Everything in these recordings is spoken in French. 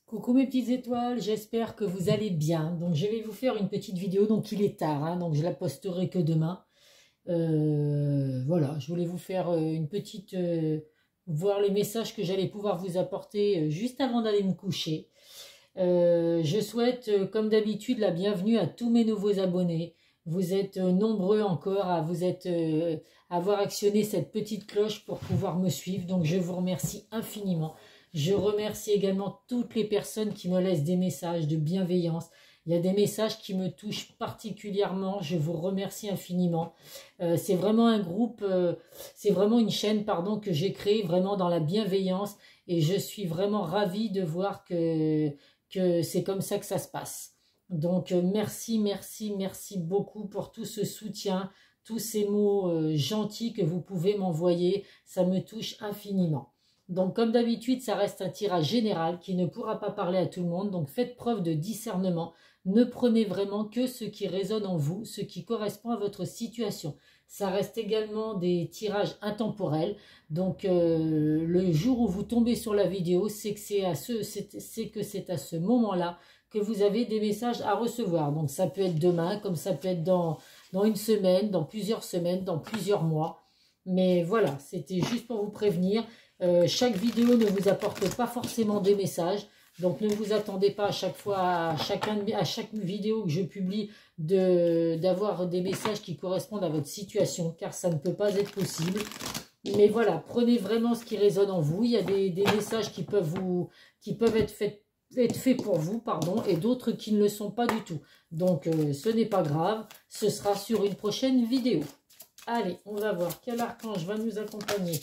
Coucou mes petites étoiles, j'espère que vous allez bien. Donc je vais vous faire une petite vidéo, donc il est tard, hein, donc je la posterai que demain. Voilà, je voulais vous faire une petite... voir les messages que j'allais pouvoir vous apporter juste avant d'aller me coucher. Je souhaite, comme d'habitude, la bienvenue à tous mes nouveaux abonnés. Vous êtes nombreux encore à vous être, avoir actionné cette petite cloche pour pouvoir me suivre. Donc je vous remercie infiniment. Je remercie également toutes les personnes qui me laissent des messages de bienveillance. Il y a des messages qui me touchent particulièrement. Je vous remercie infiniment. C'est vraiment un groupe, c'est vraiment une chaîne, pardon, que j'ai créée vraiment dans la bienveillance. Et je suis vraiment ravie de voir que c'est comme ça que ça se passe. Donc merci, merci, merci beaucoup pour tout ce soutien, tous ces mots gentils que vous pouvez m'envoyer. Ça me touche infiniment. Donc comme d'habitude, ça reste un tirage général qui ne pourra pas parler à tout le monde. Donc faites preuve de discernement. Ne prenez vraiment que ce qui résonne en vous, ce qui correspond à votre situation. Ça reste également des tirages intemporels. Donc le jour où vous tombez sur la vidéo, c'est que c'est à ce moment-là que vous avez des messages à recevoir. Donc ça peut être demain, comme ça peut être dans une semaine, dans plusieurs semaines, dans plusieurs mois. Mais voilà, c'était juste pour vous prévenir. Chaque vidéo ne vous apporte pas forcément des messages. Donc ne vous attendez pas à chaque fois, à chaque vidéo que je publie, d'avoir des messages qui correspondent à votre situation, car ça ne peut pas être possible. Mais voilà, prenez vraiment ce qui résonne en vous. Il y a des messages qui peuvent être faits pour vous, pardon, et d'autres qui ne le sont pas du tout. Donc ce n'est pas grave, ce sera sur une prochaine vidéo. Allez, on va voir quel archange va nous accompagner.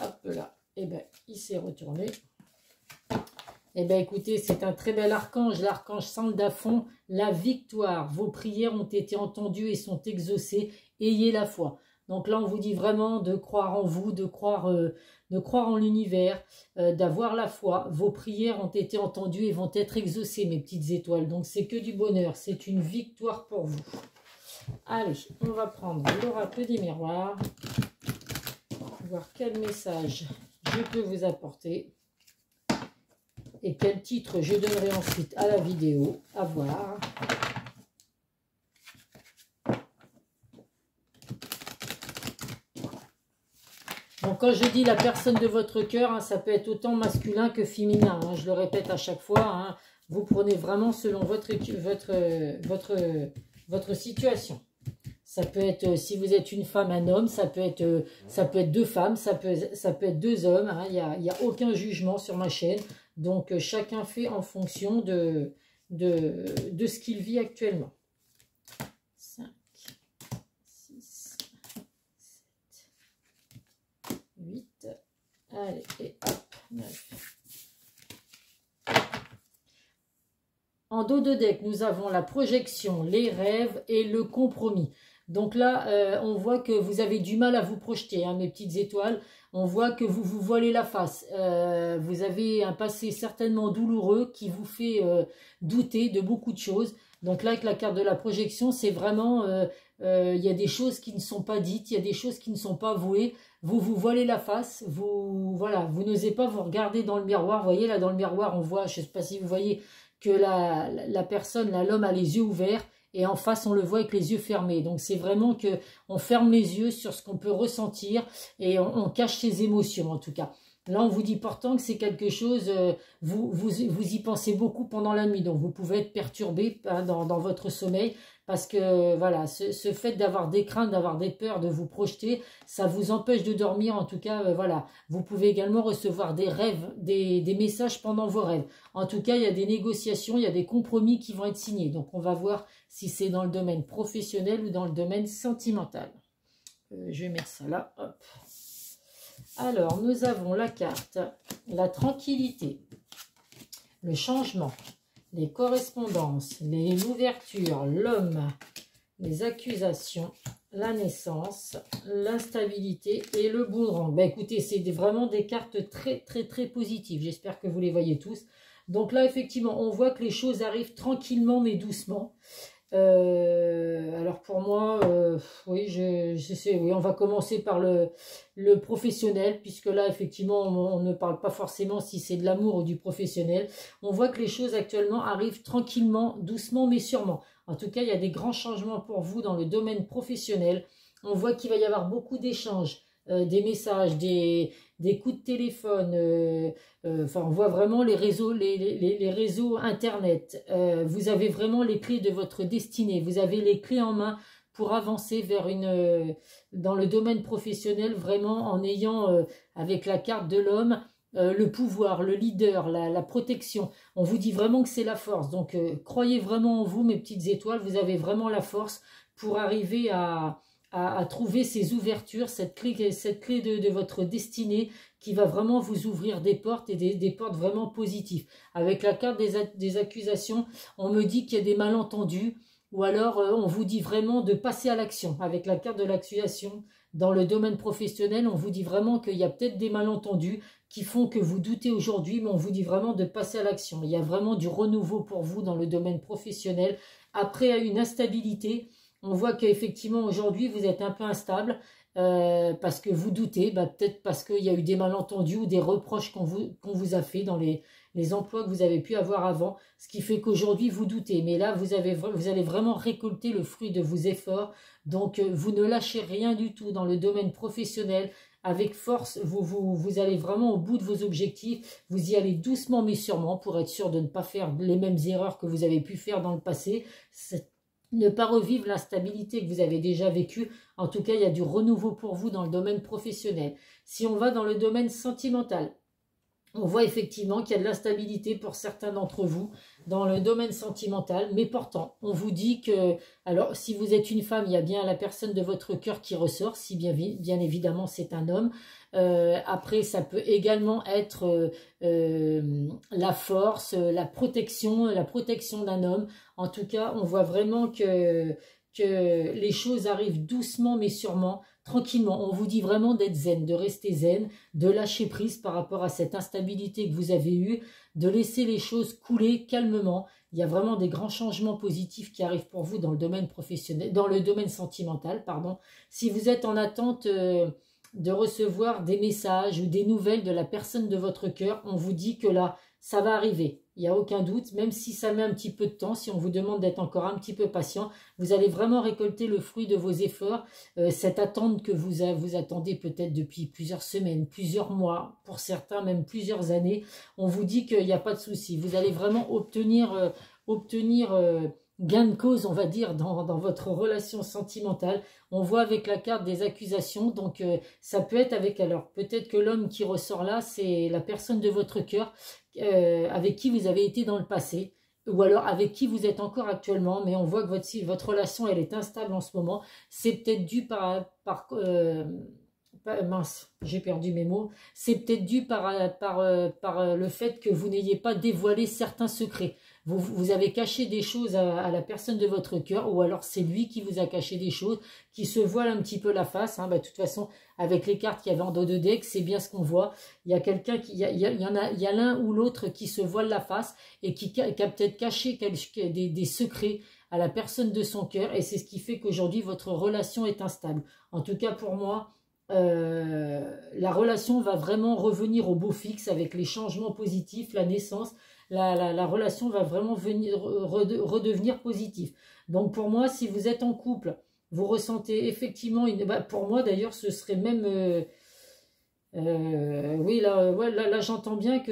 Hop là, et bien il s'est retourné. Eh bien, écoutez, c'est un très bel archange, l'archange Sandalphon, la victoire. Vos prières ont été entendues et sont exaucées. Ayez la foi. Donc là, on vous dit vraiment de croire en vous, de croire en l'univers, d'avoir la foi. Vos prières ont été entendues et vont être exaucées, mes petites étoiles. Donc, c'est que du bonheur. C'est une victoire pour vous. Allez, on va prendre l'oracle des miroirs. Voir quel message je peux vous apporter. Et quel titre je donnerai ensuite à la vidéo, à voir. Donc quand je dis la personne de votre cœur, hein, ça peut être autant masculin que féminin. Hein, je le répète à chaque fois. Hein, vous prenez vraiment selon votre situation. Ça peut être, si vous êtes une femme, un homme, ça peut être deux femmes, ça peut être deux hommes. Hein, il n'y a aucun jugement sur ma chaîne. Donc, chacun fait en fonction de ce qu'il vit actuellement. 5, 6, 7, 8, allez, et hop, 9. En dos de deck, nous avons la projection, les rêves et le compromis. Donc là, on voit que vous avez du mal à vous projeter, hein, mes petites étoiles. On voit que vous vous voilez la face. Vous avez un passé certainement douloureux qui vous fait douter de beaucoup de choses. Donc là, avec la carte de la projection, c'est vraiment... il y a des choses qui ne sont pas dites, il y a des choses qui ne sont pas avouées. Vous vous voilez la face, vous n'osez pas vous regarder dans le miroir. Vous voyez, là, dans le miroir, on voit, je ne sais pas si vous voyez, que la personne, l'homme a les yeux ouverts. Et en face, on le voit avec les yeux fermés. Donc, c'est vraiment qu'on ferme les yeux sur ce qu'on peut ressentir et on cache ses émotions, en tout cas. Là, on vous dit pourtant que c'est quelque chose, vous y pensez beaucoup pendant la nuit. Donc, vous pouvez être perturbé hein, dans votre sommeil parce que, voilà, ce fait d'avoir des craintes, d'avoir des peurs, de vous projeter, ça vous empêche de dormir. En tout cas, voilà, vous pouvez également recevoir des rêves, des messages pendant vos rêves. En tout cas, il y a des négociations, il y a des compromis qui vont être signés. Donc, on va voir si c'est dans le domaine professionnel ou dans le domaine sentimental. Je vais mettre ça là, hop. Alors, nous avons la carte, la tranquillité, le changement, les correspondances, l'ouverture, l'homme, les accusations, la naissance, l'instabilité et le boomerang. Ben, écoutez, c'est vraiment des cartes très, très, très positives. J'espère que vous les voyez tous. Donc là, effectivement, on voit que les choses arrivent tranquillement mais doucement. Alors pour moi, oui, je sais, oui, on va commencer par le professionnel, puisque là, effectivement, on ne parle pas forcément si c'est de l'amour ou du professionnel. On voit que les choses actuellement arrivent tranquillement, doucement, mais sûrement. En tout cas, il y a des grands changements pour vous dans le domaine professionnel. On voit qu'il va y avoir beaucoup d'échanges, des messages, des coups de téléphone, enfin, on voit vraiment les réseaux, les réseaux Internet. Vous avez vraiment les clés de votre destinée. Vous avez les clés en main pour avancer vers dans le domaine professionnel, vraiment en ayant, avec la carte de l'homme, le pouvoir, le leader, la protection. On vous dit vraiment que c'est la force. Donc, croyez vraiment en vous, mes petites étoiles. Vous avez vraiment la force pour arriver à trouver ces ouvertures, cette clé de votre destinée qui va vraiment vous ouvrir des portes et des portes vraiment positives. Avec la carte des accusations, on me dit qu'il y a des malentendus ou alors on vous dit vraiment de passer à l'action. Avec la carte de l'accusation, dans le domaine professionnel, on vous dit vraiment qu'il y a peut-être des malentendus qui font que vous doutez aujourd'hui, mais on vous dit vraiment de passer à l'action. Il y a vraiment du renouveau pour vous dans le domaine professionnel. Après une instabilité, on voit qu'effectivement aujourd'hui vous êtes un peu instable parce que vous doutez, peut-être parce qu'il y a eu des malentendus ou des reproches qu'on vous a fait dans les emplois que vous avez pu avoir avant, ce qui fait qu'aujourd'hui vous doutez. Mais là vous allez vraiment récolter le fruit de vos efforts, donc vous ne lâchez rien du tout dans le domaine professionnel. Avec force, vous allez vraiment au bout de vos objectifs, vous y allez doucement mais sûrement pour être sûr de ne pas faire les mêmes erreurs que vous avez pu faire dans le passé. Ne pas revivre l'instabilité que vous avez déjà vécue. En tout cas, il y a du renouveau pour vous dans le domaine professionnel. Si on va dans le domaine sentimental, on voit effectivement qu'il y a de l'instabilité pour certains d'entre vous dans le domaine sentimental, mais pourtant, on vous dit que, alors si vous êtes une femme, il y a bien la personne de votre cœur qui ressort, si bien évidemment c'est un homme. Après, ça peut également être la force, la protection d'un homme. En tout cas, on voit vraiment que les choses arrivent doucement mais sûrement, tranquillement. On vous dit vraiment d'être zen, de rester zen, de lâcher prise par rapport à cette instabilité que vous avez eue, de laisser les choses couler calmement. Il y a vraiment des grands changements positifs qui arrivent pour vous dans le domaine professionnel, dans le domaine sentimental, pardon. Si vous êtes en attente de recevoir des messages ou des nouvelles de la personne de votre cœur, on vous dit que là, ça va arriver. Il n'y a aucun doute, même si ça met un petit peu de temps, si on vous demande d'être encore un petit peu patient, vous allez vraiment récolter le fruit de vos efforts, cette attente que vous attendez peut-être depuis plusieurs semaines, plusieurs mois, pour certains même plusieurs années. On vous dit qu'il n'y a pas de souci. Vous allez vraiment obtenir gain de cause, on va dire, dans votre relation sentimentale. On voit avec la carte des accusations, donc ça peut être avec, alors peut-être que l'homme qui ressort là, c'est la personne de votre cœur avec qui vous avez été dans le passé, ou alors avec qui vous êtes encore actuellement, mais on voit que votre relation, elle est instable en ce moment. C'est peut-être dû mince, j'ai perdu mes mots. C'est peut-être dû par le fait que vous n'ayez pas dévoilé certains secrets. Vous avez caché des choses à la personne de votre cœur, ou alors c'est lui qui vous a caché des choses, qui se voile un petit peu la face. De toute façon, avec les cartes qu'il y avait en dos de deck, c'est bien ce qu'on voit. Il y a quelqu'un il y a l'un ou l'autre qui se voile la face et qui a peut-être caché des secrets à la personne de son cœur, et c'est ce qui fait qu'aujourd'hui votre relation est instable. En tout cas pour moi, la relation va vraiment revenir au beau fixe avec les changements positifs, la naissance. La relation va vraiment redevenir positive. Donc pour moi, si vous êtes en couple, vous ressentez effectivement pour moi d'ailleurs, ce serait même oui, là j'entends bien que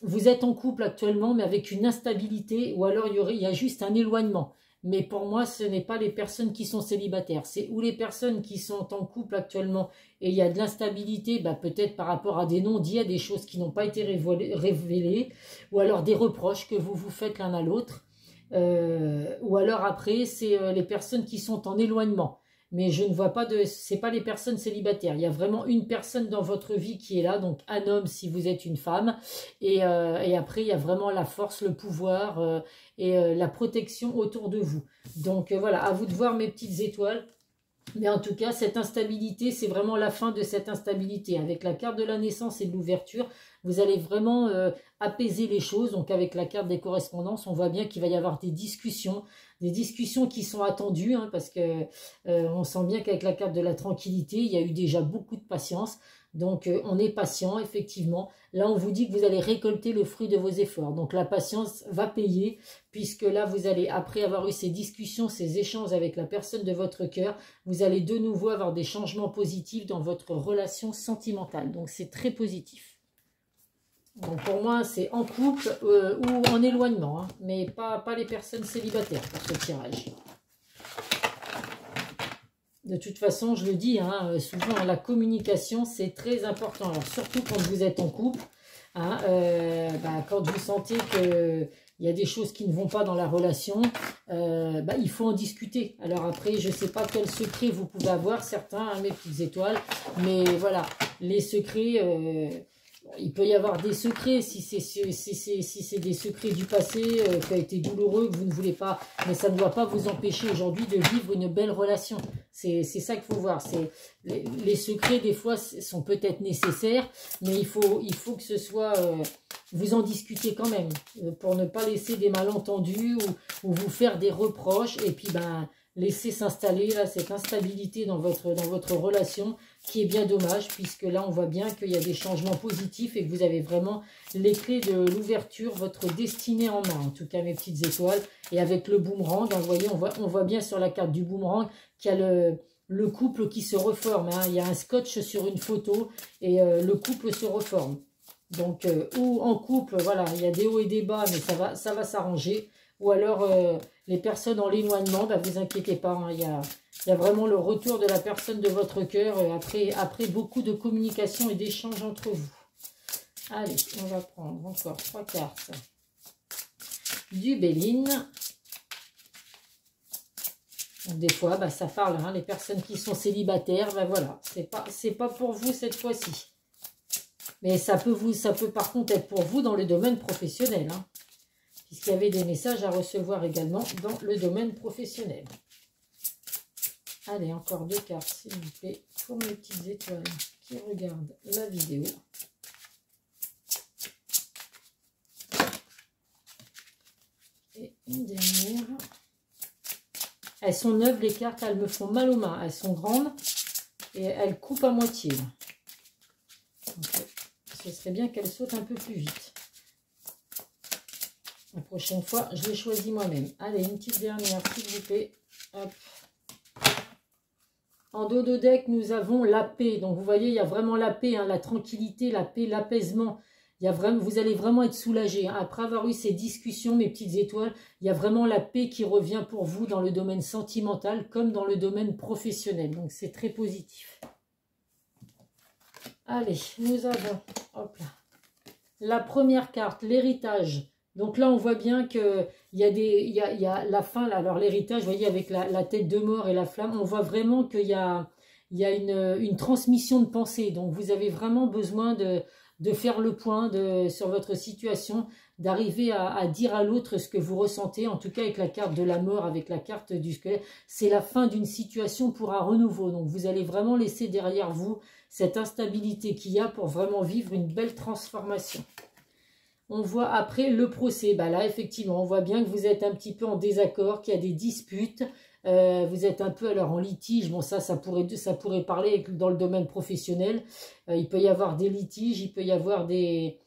vous êtes en couple actuellement, mais avec une instabilité, ou alors il y a juste un éloignement. Mais pour moi, ce n'est pas les personnes qui sont célibataires. C'est ou les personnes qui sont en couple actuellement et il y a de l'instabilité, peut-être par rapport à des non-dits, à des choses qui n'ont pas été révélées, ou alors des reproches que vous vous faites l'un à l'autre. Ou alors après, c'est les personnes qui sont en éloignement. Mais je ne vois pas c'est pas les personnes célibataires. Il y a vraiment une personne dans votre vie qui est là, donc un homme si vous êtes une femme. Et après, il y a vraiment la force, le pouvoir et la protection autour de vous. Donc voilà, à vous de voir mes petites étoiles. Mais en tout cas, cette instabilité, c'est vraiment la fin de cette instabilité. Avec la carte de la naissance et de l'ouverture, vous allez vraiment apaiser les choses. Donc avec la carte des correspondances, on voit bien qu'il va y avoir des discussions qui sont attendues, hein, parce que on sent bien qu'avec la carte de la tranquillité, il y a eu déjà beaucoup de patience. Donc on est patient, effectivement. Là, on vous dit que vous allez récolter le fruit de vos efforts. Donc la patience va payer, puisque là, vous allez, après avoir eu ces discussions, ces échanges avec la personne de votre cœur, vous allez de nouveau avoir des changements positifs dans votre relation sentimentale. Donc c'est très positif. Donc pour moi, c'est en couple ou en éloignement, hein, mais pas les personnes célibataires pour ce tirage. De toute façon, je le dis, hein, souvent la communication, c'est très important. Alors surtout quand vous êtes en couple, hein, quand vous sentez qu'il y a des choses qui ne vont pas dans la relation, il faut en discuter. Alors après, je ne sais pas quel secret vous pouvez avoir, certains, hein, mes petites étoiles, mais voilà, les secrets... il peut y avoir des secrets, si c'est des secrets du passé qui a été douloureux, que vous ne voulez pas, mais ça ne doit pas vous empêcher aujourd'hui de vivre une belle relation. C'est ça qu'il faut voir. Les secrets, des fois, sont peut-être nécessaires, mais il faut que ce soit... vous en discutez quand même, pour ne pas laisser des malentendus ou vous faire des reproches, et puis laisser s'installer là cette instabilité dans votre relation, qui est bien dommage, puisque là on voit bien qu'il y a des changements positifs et que vous avez vraiment les clés de l'ouverture, votre destinée en main, en tout cas mes petites étoiles. Et avec le boomerang, vous voyez, on voit bien sur la carte du boomerang qu'il y a le couple qui se reforme, hein. Il y a un scotch sur une photo et le couple se reforme. Donc, ou en couple, voilà, il y a des hauts et des bas, mais ça va s'arranger. Ou alors, les personnes en éloignement, vous inquiétez pas, hein, il y a vraiment le retour de la personne de votre cœur après beaucoup de communication et d'échanges entre vous. Allez, on va prendre encore 3 cartes du Béline. Donc, des fois, ça parle, hein, les personnes qui sont célibataires, voilà, c'est pas pour vous cette fois-ci. Mais ça peut par contre être pour vous dans le domaine professionnel, hein, puisqu'il y avait des messages à recevoir également dans le domaine professionnel. Allez, encore 2 cartes, s'il vous plaît, pour mes petites étoiles qui regardent la vidéo. Et une dernière. Elles sont neuves, les cartes, elles me font mal aux mains. Elles sont grandes et elles coupent à moitié. Donc, ce serait bien qu'elles sautent un peu plus vite. La prochaine fois, je les choisis moi-même. Allez, une petite dernière, s'il vous plaît. Hop. En dos de deck, nous avons la paix. Donc, vous voyez, il y a vraiment la paix, hein, la tranquillité, la paix, l'apaisement. Vous allez vraiment être soulagé, hein. Après avoir eu ces discussions, mes petites étoiles, il y a vraiment la paix qui revient pour vous dans le domaine sentimental comme dans le domaine professionnel. Donc, c'est très positif. Allez, nous avons hop là, la première carte, l'héritage. Donc là, on voit bien qu'il y a la fin, là. Alors l'héritage, vous voyez, avec la tête de mort et la flamme, on voit vraiment qu'il y a une transmission de pensée. Donc vous avez vraiment besoin de faire le point sur votre situation, d'arriver à dire à l'autre ce que vous ressentez. En tout cas, avec la carte de la mort, avec la carte du squelette, c'est la fin d'une situation pour un renouveau. Donc vous allez vraiment laisser derrière vous cette instabilité qu'il y a pour vraiment vivre une belle transformation. On voit après le procès. Là, effectivement, on voit bien que vous êtes un petit peu en désaccord, qu'il y a des disputes. Vous êtes un peu alors en litige. Bon, ça pourrait parler dans le domaine professionnel. Il peut y avoir des litiges, il peut y avoir des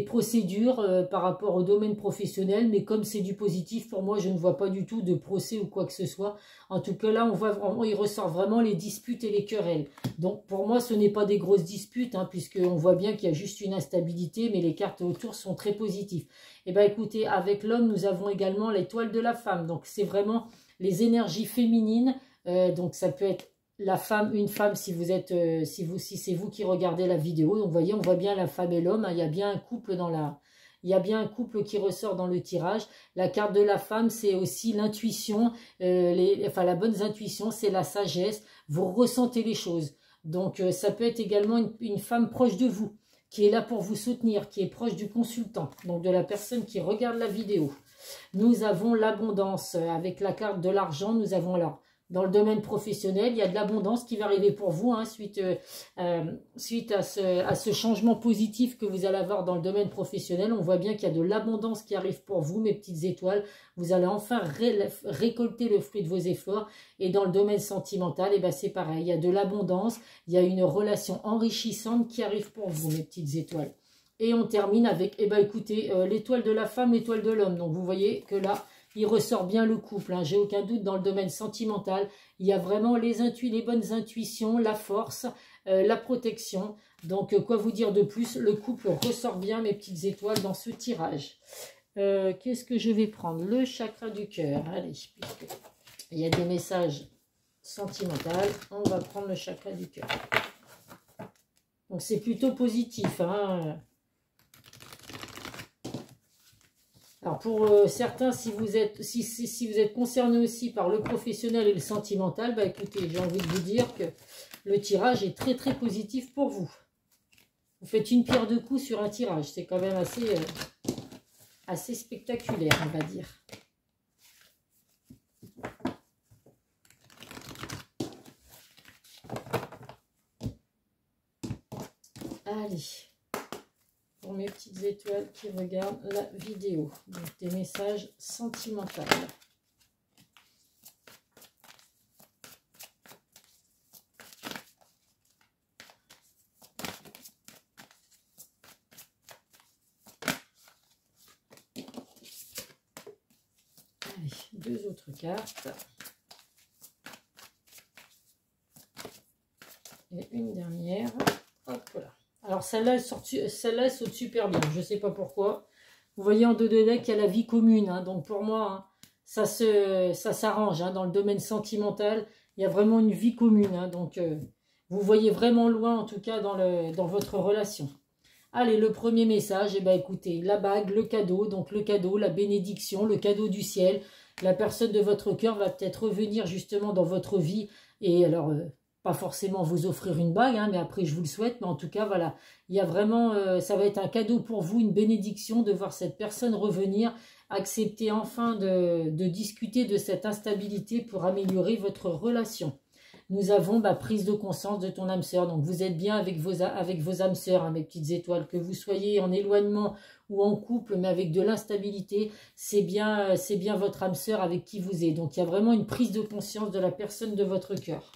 procédures par rapport au domaine professionnel. Mais comme c'est du positif, pour moi, je ne vois pas du tout de procès ou quoi que ce soit. En tout cas, là, on voit vraiment, il ressort vraiment les disputes et les querelles. Donc, pour moi, ce n'est pas des grosses disputes, hein, puisqu'on voit bien qu'il y a juste une instabilité, mais les cartes autour sont très positives. Et bien, écoutez, avec l'homme, nous avons également l'étoile de la femme. Donc, c'est vraiment les énergies féminines. Donc, ça peut être la femme, une femme, si c'est vous qui regardez la vidéo. Donc, vous voyez, on voit bien la femme et l'homme. Hein, il y a bien un couple il y a bien un couple qui ressort dans le tirage. La carte de la femme, c'est aussi l'intuition, la bonne intuition, c'est la sagesse. Vous ressentez les choses. Donc, ça peut être également une femme proche de vous, qui est là pour vous soutenir, qui est proche du consultant, donc de la personne qui regarde la vidéo. Nous avons l'abondance avec la carte de l'argent. Nous avons alors dans le domaine professionnel. Il y a de l'abondance qui va arriver pour vous hein, suite à ce changement positif que vous allez avoir dans le domaine professionnel. On voit bien qu'il y a de l'abondance qui arrive pour vous, mes petites étoiles. Vous allez enfin récolter le fruit de vos efforts. Et dans le domaine sentimental, eh ben c'est pareil. Il y a de l'abondance, il y a une relation enrichissante qui arrive pour vous, mes petites étoiles. Et on termine avec, eh ben écoutez, l'étoile de la femme, l'étoile de l'homme. Donc vous voyez que là, il ressort bien le couple. Hein. J'ai aucun doute dans le domaine sentimental. Il y a vraiment les bonnes intuitions, la force, la protection. Donc quoi vous dire de plus? Le couple ressort bien, mes petites étoiles, dans ce tirage. Qu'est-ce que je vais prendre? Le chakra du cœur. Allez, puisque il y a des messages sentimentaux, on va prendre le chakra du cœur. Donc c'est plutôt positif, hein. Alors pour certains, si vous êtes concerné aussi par le professionnel et le sentimental, bah écoutez, j'ai envie de vous dire que le tirage est très très positif pour vous. Vous faites une pierre deux coups sur un tirage, c'est quand même assez spectaculaire, on va dire. Allez. Pour mes petites étoiles qui regardent la vidéo. Donc des messages sentimentaux. Allez, deux autres cartes. Et une dernière. Hop là. Alors celle-là, elle saute super bien. Je ne sais pas pourquoi. Vous voyez en deux de deck, il y a la vie commune. Hein, donc pour moi, hein, ça s'arrange. Hein, dans le domaine sentimental, il y a vraiment une vie commune. Hein, donc vous voyez vraiment loin, en tout cas, dans votre relation. Allez, le premier message, eh ben, écoutez, la bague, le cadeau. Donc le cadeau, la bénédiction, le cadeau du ciel. La personne de votre cœur va peut-être revenir justement dans votre vie. Et alors... pas forcément vous offrir une bague, hein, mais après je vous le souhaite. Mais en tout cas, voilà, il y a vraiment, ça va être un cadeau pour vous, une bénédiction de voir cette personne revenir, accepter enfin de discuter de cette instabilité pour améliorer votre relation. Nous avons prise de conscience de ton âme sœur. Donc vous êtes bien avec vos âmes sœurs, hein, mes petites étoiles, que vous soyez en éloignement ou en couple, mais avec de l'instabilité, c'est bien votre âme sœur avec qui vous êtes. Donc il y a vraiment une prise de conscience de la personne de votre cœur.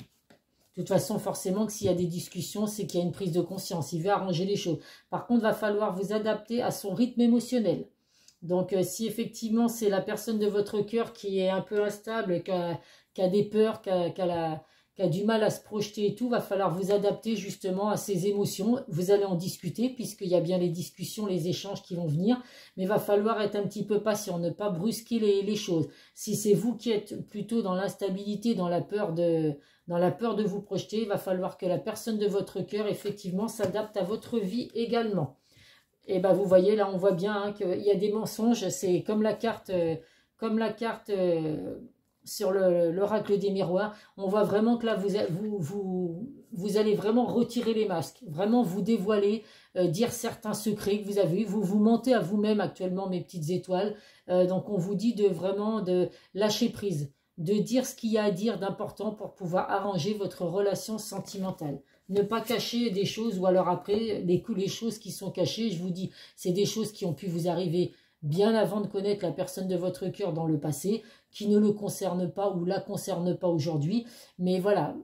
De toute façon, forcément, que s'il y a des discussions, c'est qu'il y a une prise de conscience. Il veut arranger les choses. Par contre, il va falloir vous adapter à son rythme émotionnel. Donc, si effectivement, c'est la personne de votre cœur qui est un peu instable, qui a des peurs, qui a du mal à se projeter et tout, va falloir vous adapter justement à ses émotions. Vous allez en discuter, puisqu'il y a bien les discussions, les échanges qui vont venir. Mais il va falloir être un petit peu patient, ne pas brusquer les choses. Si c'est vous qui êtes plutôt dans l'instabilité, dans la peur de vous projeter, il va falloir que la personne de votre cœur, effectivement, s'adapte à votre vie également. Et ben vous voyez, là, on voit bien hein, qu'il y a des mensonges. C'est comme la carte sur l'oracle des miroirs. On voit vraiment que là, vous allez vraiment retirer les masques. Vraiment vous dévoiler, dire certains secrets que vous avez eu. Vous mentez à vous-même actuellement, mes petites étoiles. Donc, on vous dit vraiment de lâcher prise, de dire ce qu'il y a à dire d'important pour pouvoir arranger votre relation sentimentale. Ne pas cacher des choses, ou alors après, les choses qui sont cachées, je vous dis, c'est des choses qui ont pu vous arriver bien avant de connaître la personne de votre cœur dans le passé, qui ne le concerne pas ou la concerne pas aujourd'hui. Mais voilà,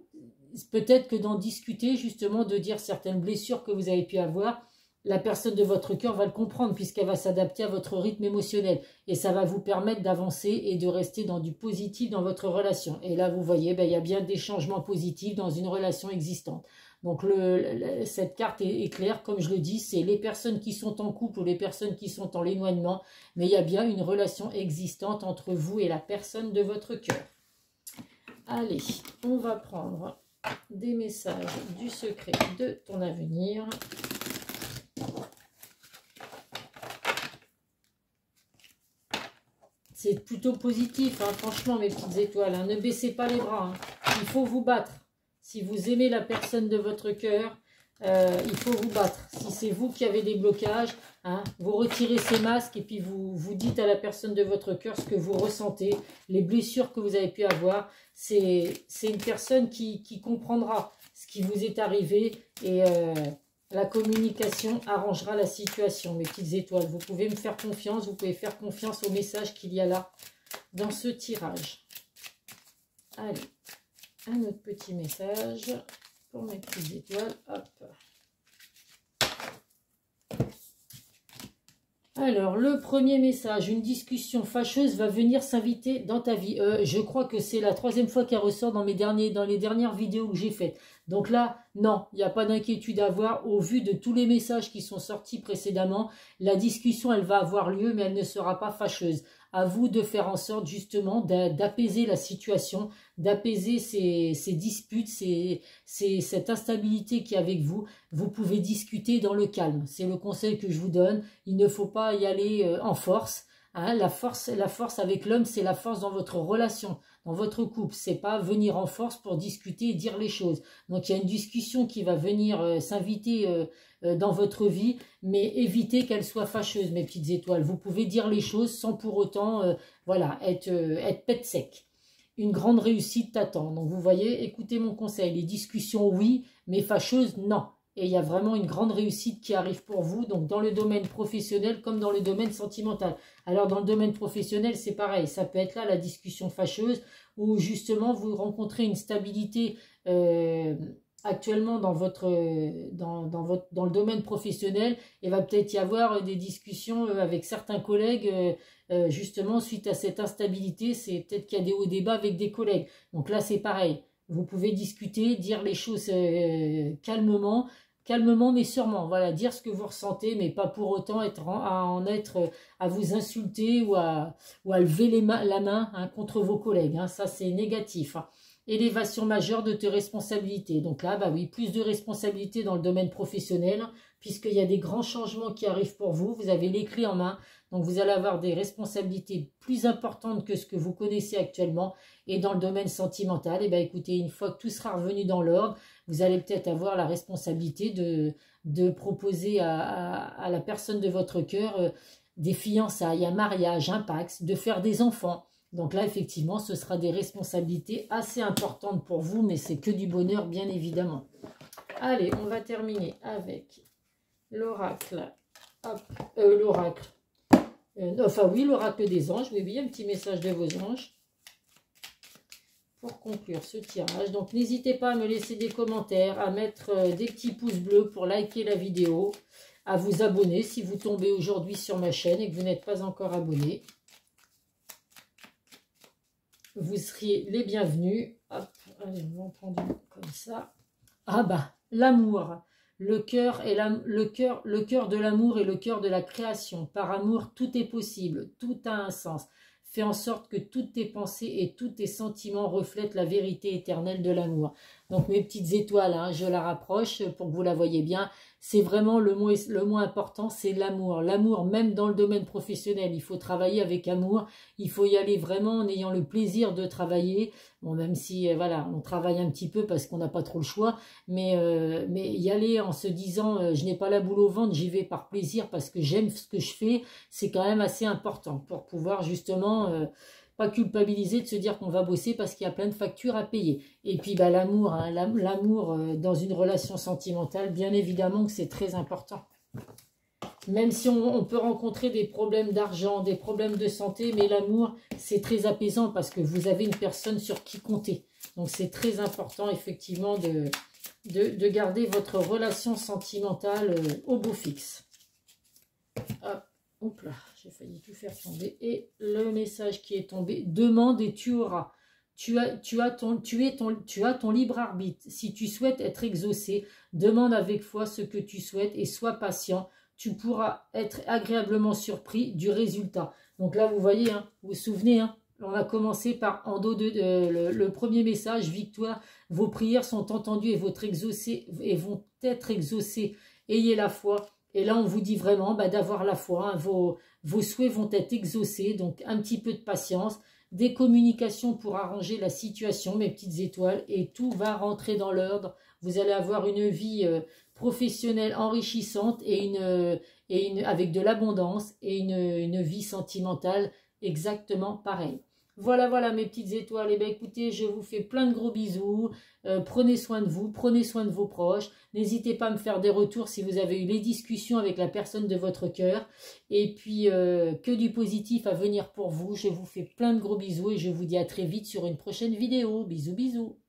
peut-être que d'en discuter, justement, de dire certaines blessures que vous avez pu avoir, la personne de votre cœur va le comprendre puisqu'elle va s'adapter à votre rythme émotionnel. Et ça va vous permettre d'avancer et de rester dans du positif dans votre relation. Et là, vous voyez, il y a bien des changements positifs dans une relation existante. Donc, cette carte est claire, comme je le dis, c'est les personnes qui sont en couple ou les personnes qui sont en éloignement. Mais il y a bien une relation existante entre vous et la personne de votre cœur. Allez, on va prendre des messages du secret de ton avenir. C'est plutôt positif, hein, franchement, mes petites étoiles. Hein, ne baissez pas les bras. Hein. Il faut vous battre. Si vous aimez la personne de votre cœur, il faut vous battre. Si c'est vous qui avez des blocages, hein, vous retirez ces masques et puis vous dites à la personne de votre cœur ce que vous ressentez, les blessures que vous avez pu avoir. C'est une personne qui comprendra ce qui vous est arrivé et la communication arrangera la situation, mes petites étoiles. Vous pouvez me faire confiance, vous pouvez faire confiance au message qu'il y a là dans ce tirage. Allez, un autre petit message pour mes petites étoiles. Hop. Alors, le premier message, une discussion fâcheuse va venir s'inviter dans ta vie. Je crois que c'est la 3e fois qu'elle ressort dans les dernières vidéos que j'ai faites. Donc là, non, il n'y a pas d'inquiétude à avoir. Au vu de tous les messages qui sont sortis précédemment, la discussion, elle va avoir lieu, mais elle ne sera pas fâcheuse. À vous de faire en sorte justement d'apaiser la situation, d'apaiser ces disputes, cette instabilité qui est avec vous. Vous pouvez discuter dans le calme. C'est le conseil que je vous donne. Il ne faut pas y aller en force. Hein, la force avec l'homme, c'est la force dans votre relation, dans votre couple. C'est pas venir en force pour discuter et dire les choses. Donc, il y a une discussion qui va venir s'inviter dans votre vie, mais évitez qu'elle soit fâcheuse, mes petites étoiles. Vous pouvez dire les choses sans pour autant voilà, être pète sec. Une grande réussite t'attend. Donc, vous voyez, écoutez mon conseil. Les discussions, oui, mais fâcheuses, non. Et il y a vraiment une grande réussite qui arrive pour vous, donc dans le domaine professionnel comme dans le domaine sentimental. Alors dans le domaine professionnel, c'est pareil, ça peut être là la discussion fâcheuse, où justement vous rencontrez une stabilité actuellement dans le domaine professionnel, et va peut-être y avoir des discussions avec certains collègues, justement suite à cette instabilité, c'est peut-être qu'il y a des hauts débats avec des collègues. Donc là c'est pareil. Vous pouvez discuter, dire les choses calmement mais sûrement. Voilà, dire ce que vous ressentez, mais pas pour autant à vous insulter ou à lever la main hein, contre vos collègues. Hein. Ça, c'est négatif. Hein. Élévation majeure de tes responsabilités. Donc là, bah oui, plus de responsabilités dans le domaine professionnel, puisqu'il y a des grands changements qui arrivent pour vous. Vous avez les clés en main. Donc, vous allez avoir des responsabilités plus importantes que ce que vous connaissez actuellement. Et dans le domaine sentimental, eh bien, écoutez, une fois que tout sera revenu dans l'ordre, vous allez peut-être avoir la responsabilité de proposer à la personne de votre cœur des fiançailles, un mariage, un pax, de faire des enfants. Donc là, effectivement, ce sera des responsabilités assez importantes pour vous, mais c'est que du bonheur, bien évidemment. Allez, on va terminer avec l'oracle. L'oracle. Enfin oui, l'oracle des anges. Oui, un petit message de vos anges pour conclure ce tirage. Donc n'hésitez pas à me laisser des commentaires, à mettre des petits pouces bleus pour liker la vidéo, à vous abonner si vous tombez aujourd'hui sur ma chaîne et que vous n'êtes pas encore abonné. Vous seriez les bienvenus. Hop, allez, on va en prendre une comme ça. Ah bah, l'amour. Le cœur de l'amour et le cœur de la création. Par amour, tout est possible, tout a un sens. Fais en sorte que toutes tes pensées et tous tes sentiments reflètent la vérité éternelle de l'amour. Donc mes petites étoiles, hein, je la rapproche pour que vous la voyez bien. C'est vraiment le mot important, c'est l'amour. L'amour, même dans le domaine professionnel, il faut travailler avec amour. Il faut y aller vraiment en ayant le plaisir de travailler. Bon, même si, voilà, on travaille un petit peu parce qu'on n'a pas trop le choix. Mais y aller en se disant, je n'ai pas la boule au ventre, j'y vais par plaisir parce que j'aime ce que je fais. C'est quand même assez important pour pouvoir justement... pas culpabiliser de se dire qu'on va bosser parce qu'il y a plein de factures à payer. Et puis bah, l'amour, hein, l'amour dans une relation sentimentale, bien évidemment que c'est très important. Même si on peut rencontrer des problèmes d'argent, des problèmes de santé, mais l'amour, c'est très apaisant parce que vous avez une personne sur qui compter. Donc c'est très important effectivement de garder votre relation sentimentale au beau fixe. Hop. Hop là, j'ai failli tout faire tomber. Et le message qui est tombé, demande et tu auras. Tu as ton libre arbitre. Si tu souhaites être exaucé, demande avec foi ce que tu souhaites et sois patient. Tu pourras être agréablement surpris du résultat. Donc là, vous voyez, hein, vous vous souvenez, hein, on a commencé par en dos de le premier message, victoire. Vos prières sont entendues et vont être exaucées. Ayez la foi. Et là, on vous dit vraiment bah, d'avoir la foi. Hein. Vos souhaits vont être exaucés. Donc, un petit peu de patience. Des communications pour arranger la situation, mes petites étoiles. Et tout va rentrer dans l'ordre. Vous allez avoir une vie professionnelle enrichissante avec de l'abondance et une vie sentimentale exactement pareille. Voilà, voilà mes petites étoiles. Et bien écoutez, je vous fais plein de gros bisous. Prenez soin de vous, prenez soin de vos proches. N'hésitez pas à me faire des retours si vous avez eu les discussions avec la personne de votre cœur. Et puis, que du positif à venir pour vous. Je vous fais plein de gros bisous et je vous dis à très vite sur une prochaine vidéo. Bisous, bisous.